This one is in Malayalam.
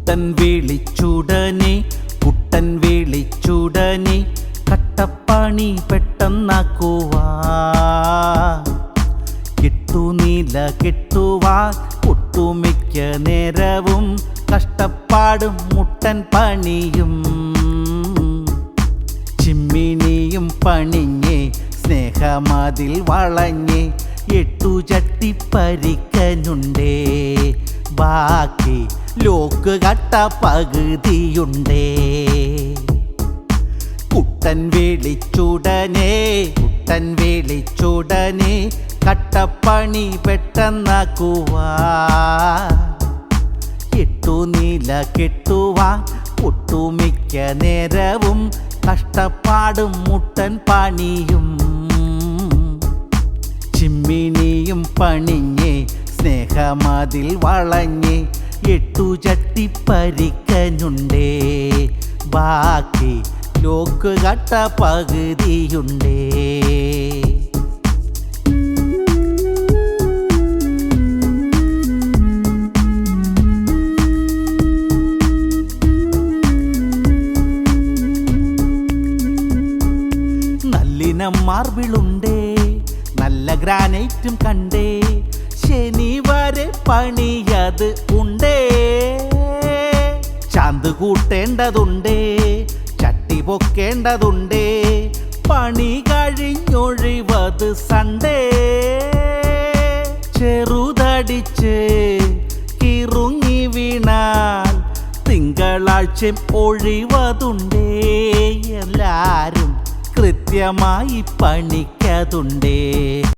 കുട്ടൻ വിളിച്ചുടനെ കട്ടപ്പണി പെട്ടെന്നാക്കുവാ. കെട്ടുനീല കെട്ടുവാൻ ഒട്ടുമിക്ക നേരവും കഷ്ടപ്പാടും മുട്ടൻ പണിയും. ചിമ്മിനിയും പണിഞ്ഞേ സ്നേഹമതിൽ വളഞ്ഞേ 8 ചട്ടി പരിക്കനുണ്ടേ. ബാക്കി ലോക്ക് കട്ട പകുതിയുണ്ടേ. കുട്ടൻ വിളിച്ചുടനെ കട്ടപ്പണി പെട്ടെന്നാക്കുവാ. കെട്ടുനീല കെട്ടുവാൻ ഒട്ടുമിക്ക നേരവും കഷ്ടപ്പാടും മുട്ടൻ പണിയും. ചിമ്മിനിയും പണിഞ്ഞേ സ്നേഹമതിൽ വളഞ്ഞേ 8 ചട്ടി പരിക്കനുണ്ടേ. ബാക്കി ലോക്ക് കട്ട പകുതിയുണ്ടേ. നല്ലിനം മാർബിളുണ്ടേ, നല്ല ഗ്രാനൈറ്റും കണ്ടേ. ശനി വരെ പണിയത് ഉണ്ടേ. ചാന്ത് കൂട്ടേണ്ടതുണ്ടേ, ചട്ടി പൊക്കേണ്ടതുണ്ടേ. പണി കഴിഞ്ഞൊഴിവത് സൺഡേ. ചെറുതടിച്ച് കിറുങ്ങി വീണാൽ തിങ്കളാഴ്ചയും ഒഴിവതുണ്ടേ. എല്ലാരും കൃത്യമായി പണിക്കതുണ്ടേ.